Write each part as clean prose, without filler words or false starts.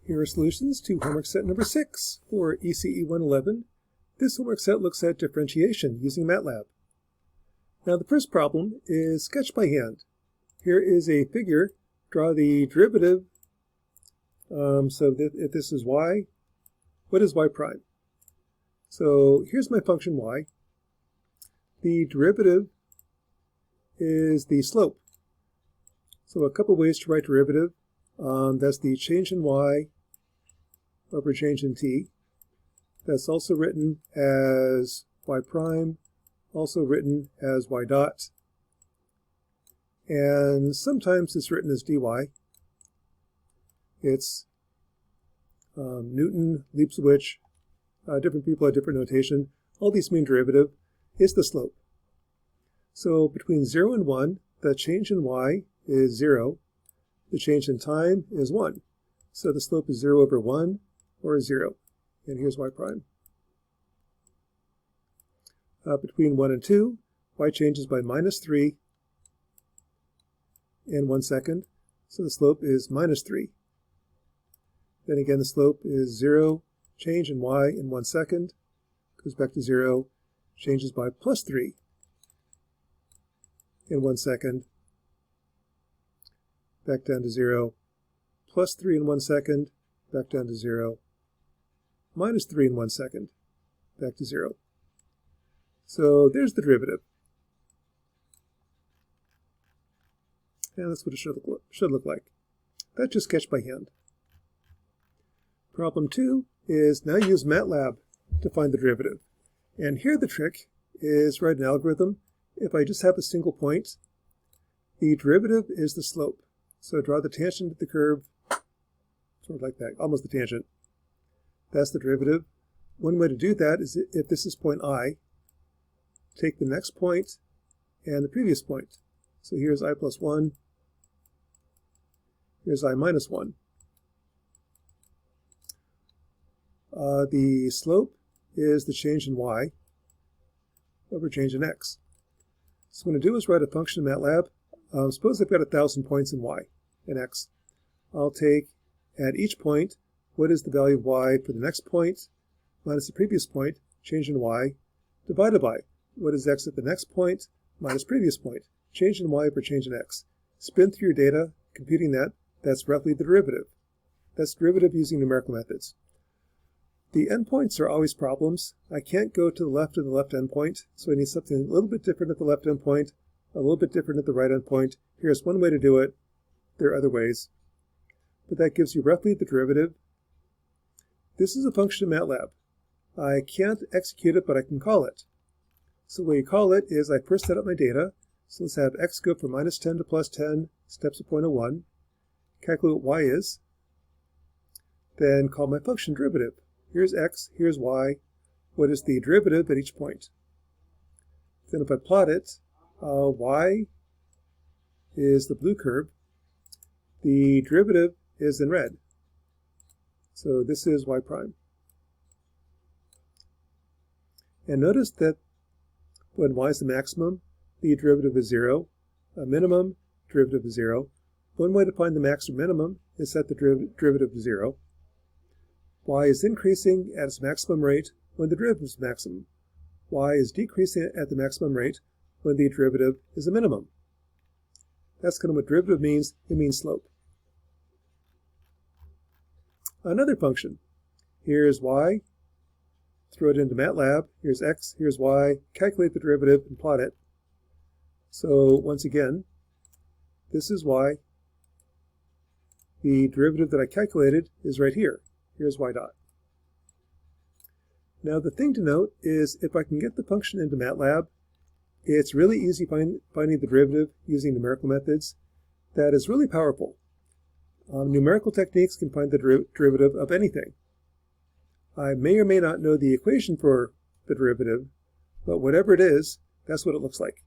Here are solutions to homework set number 6 for ECE 111. This homework set looks at differentiation using Matlab. Now the first problem is sketched by hand. Here is a figure. Draw the derivative. If this is y, what is y prime? So here's my function y. The derivative is the slope. So a couple ways to write derivative. That's the change in y over change in t. That's also written as y prime, also written as y dot. And sometimes it's written as dy. It's Newton, Leibowitz, different people have different notation. All these mean derivative is the slope. So between 0 and 1, the change in y is 0. The change in time is 1. So the slope is 0 over 1 or 0. And here's y prime. Between 1 and 2, y changes by minus 3 in 1 second. So the slope is minus 3. Then again, the slope is 0. Change in y in 1 second. Goes back to 0. Changes by plus 3 in 1 second. Back down to 0. Plus 3 in 1 second. Back down to 0. Minus 3 in 1 second. Back to 0. So there's the derivative. And that's what it should look like. That's just sketched by hand. Problem 2 is now use Matlab to find the derivative. And here the trick is write an algorithm. If I just have a single point, the derivative is the slope. So draw the tangent of the curve, sort of like that, almost the tangent. That's the derivative. One way to do that is if this is point I, take the next point and the previous point. So here's I plus 1. Here's I minus 1. The slope is the change in y over change in x. So what I'm going to do is write a function in Matlab. Suppose I've got 1,000 points in y and x. I'll take at each point what is the value of y for the next point minus the previous point, change in y, divided by what is x at the next point minus previous point, change in y over change in x. Spin through your data, computing that. That's roughly the derivative. That's derivative using numerical methods. The endpoints are always problems. I can't go to the left of the left endpoint, so I need something a little bit different at the left endpoint, a little bit different at the right endpoint. Here's one way to do it. There are other ways. But that gives you roughly the derivative. This is a function in Matlab. I can't execute it, but I can call it. So the way you call it is I first set up my data. So let's have x go from minus 10 to plus 10, steps of 0.01. Calculate what y is. Then call my function derivative. Here's x, here's y. What is the derivative at each point? Then if I plot it, y is the blue curve. The derivative is in red. So this is y prime. And notice that when y is the maximum, the derivative is 0. A minimum, derivative is 0. One way to find the max or minimum is set the derivative to 0. Y is increasing at its maximum rate when the derivative is maximum. Y is decreasing at the maximum rate when the derivative is a minimum. That's kind of what derivative means. It means slope. Another function. Here's y. Throw it into Matlab. Here's x, here's y. Calculate the derivative and plot it. So once again, this is y. The derivative that I calculated is right here. Here's y dot. Now the thing to note is if I can get the function into Matlab, it's really easy finding the derivative using numerical methods. That is really powerful. Numerical techniques can find the derivative of anything. I may or may not know the equation for the derivative, but whatever it is, that's what it looks like.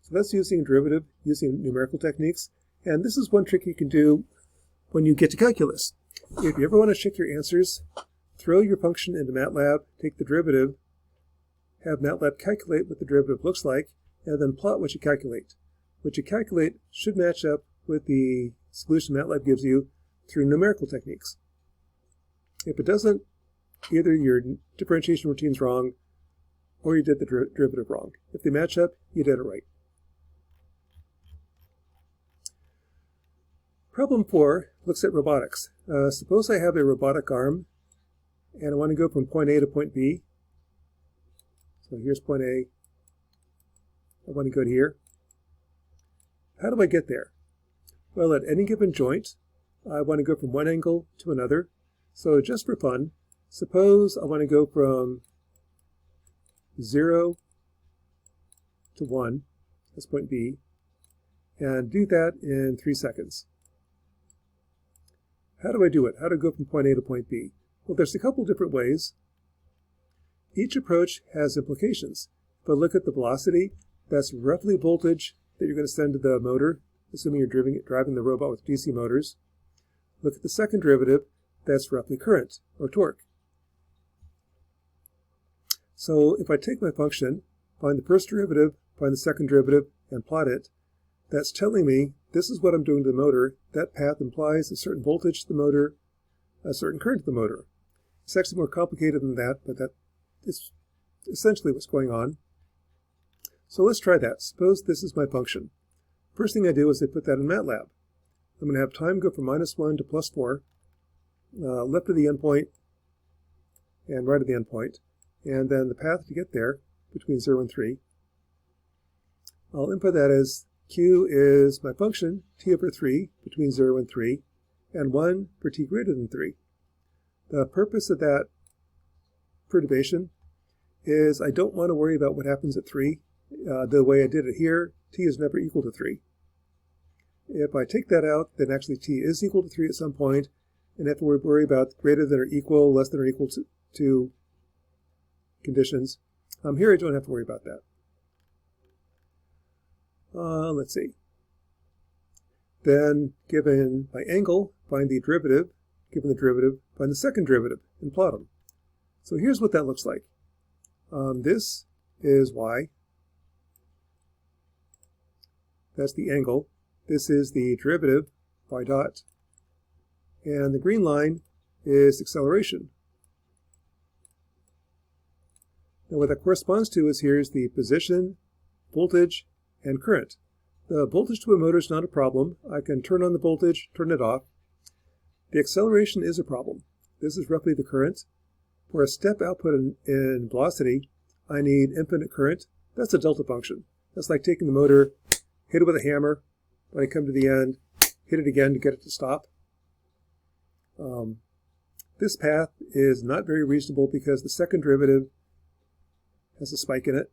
So that's using a derivative, using numerical techniques. And this is one trick you can do when you get to calculus. If you ever want to check your answers, throw your function into Matlab, take the derivative, have Matlab calculate what the derivative looks like, and then plot what you calculate. What you calculate should match up with the solution Matlab gives you, through numerical techniques. If it doesn't, either your differentiation routine's wrong or you did the derivative wrong. If they match up, you did it right. Problem 4 looks at robotics. Suppose I have a robotic arm and I want to go from point A to point B. So here's point A. I want to go to here. How do I get there? Well, at any given joint, I want to go from one angle to another. So just for fun, suppose I want to go from 0 to 1, that's point B, and do that in 3 seconds. How do I do it? How do I go from point A to point B? Well, there's a couple different ways. Each approach has implications. If I look at the velocity, that's roughly voltage that you're going to send to the motor, assuming you're driving the robot with DC motors. Look at the second derivative, that's roughly current, or torque. So if I take my function, find the first derivative, find the second derivative, and plot it, that's telling me this is what I'm doing to the motor. That path implies a certain voltage to the motor, a certain current to the motor. It's actually more complicated than that, but that is essentially what's going on. So let's try that. Suppose this is my function. First thing I do is I put that in Matlab. I'm going to have time go from -1 to +4, left of the endpoint and right of the endpoint, and then the path to get there between 0 and 3. I'll input that as Q is my function, t over 3, between 0 and 3, and 1 for t greater than 3. The purpose of that perturbation is I don't want to worry about what happens at 3. The way I did it here, t is never equal to 3. If I take that out, then actually t is equal to 3 at some point, and if we worry about greater than or equal, less than or equal to conditions, here I don't have to worry about that. Let's see. Then, given my angle, find the derivative. Given the derivative, find the second derivative and plot them. So here's what that looks like. This is y. That's the angle. This is the derivative, y dot. And the green line is acceleration. Now what that corresponds to is here's the position, voltage, and current. The voltage to a motor is not a problem. I can turn on the voltage, turn it off. The acceleration is a problem. This is roughly the current. For a step output in velocity, I need infinite current. That's a delta function. That's like taking the motor, hit it with a hammer. When I come to the end, hit it again to get it to stop. This path is not very reasonable because the second derivative has a spike in it.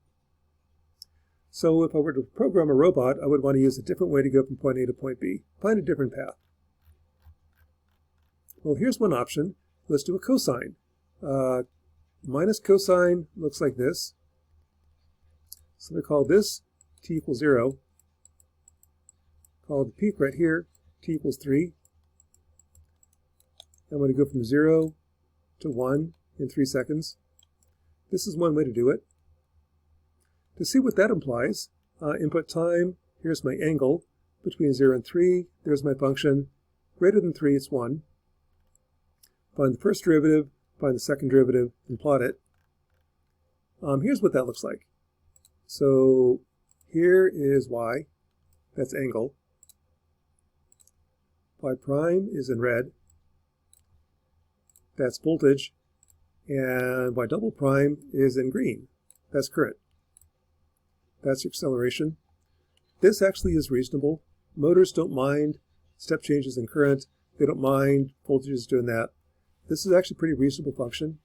So if I were to program a robot, I would want to use a different way to go from point A to point B. Find a different path. Well, here's one option. Let's do a cosine. Minus cosine looks like this. So we call this t equals 0. Call the peak right here t equals 3. I'm going to go from 0 to 1 in 3 seconds. This is one way to do it. To see what that implies, input time, here's my angle, between 0 and 3, there's my function, greater than 3, it's 1. Find the first derivative, find the second derivative, and plot it. Here's what that looks like. So here is y, that's angle. Y prime is in red, that's voltage, and y double prime is in green, that's current. That's acceleration. This actually is reasonable. Motors don't mind step changes in current. They don't mind voltages doing that. This is actually a pretty reasonable function.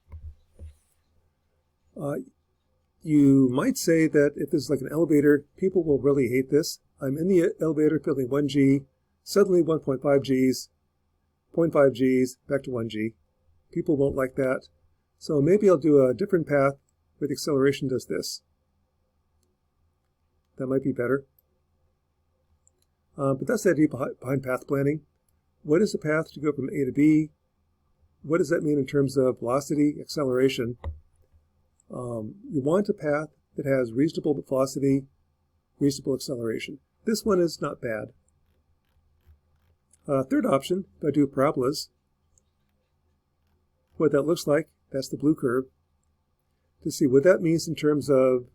You might say that if this is like an elevator, people will really hate this. I'm in the elevator feeling 1G, suddenly 1.5 Gs, 0.5 Gs, back to 1G. People won't like that. So maybe I'll do a different path where the acceleration does this. That might be better. But that's the idea behind path planning. What is the path to go from A to B? What does that mean in terms of velocity, acceleration? You want a path that has reasonable velocity, reasonable acceleration. This one is not bad. Third option, if I do parabolas, what that looks like, that's the blue curve. To see what that means in terms of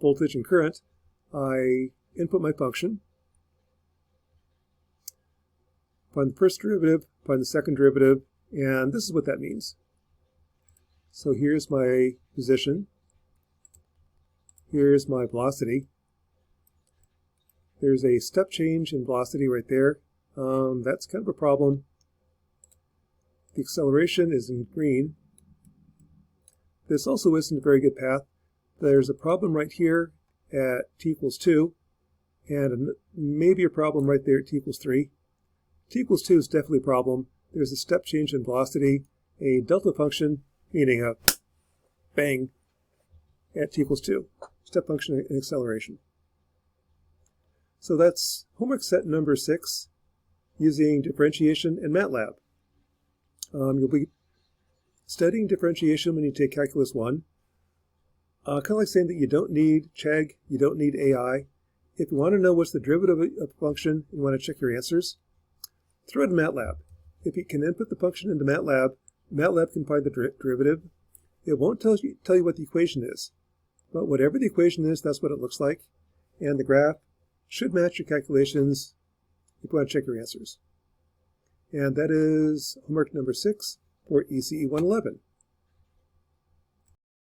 voltage and current, I input my function, find the first derivative, find the second derivative, and this is what that means. So here's my position. Here's my velocity. There's a step change in velocity right there. That's kind of a problem. The acceleration is in green. This also isn't a very good path. There's a problem right here at t equals 2, and maybe a problem right there at t equals 3. T equals 2 is definitely a problem. There's a step change in velocity, a delta function, meaning a bang at t equals 2. Step function and acceleration. So that's homework set number 6 using differentiation in Matlab. You'll be studying differentiation when you take Calculus 1. Kind of like saying that you don't need Chegg, you don't need AI. If you want to know what's the derivative of a function, you want to check your answers, throw it in Matlab. If you can input the function into Matlab, Matlab can find the derivative. It won't tell you what the equation is, but whatever the equation is, that's what it looks like. And the graph should match your calculations if you want to check your answers. And that is homework number 6 for ECE 111.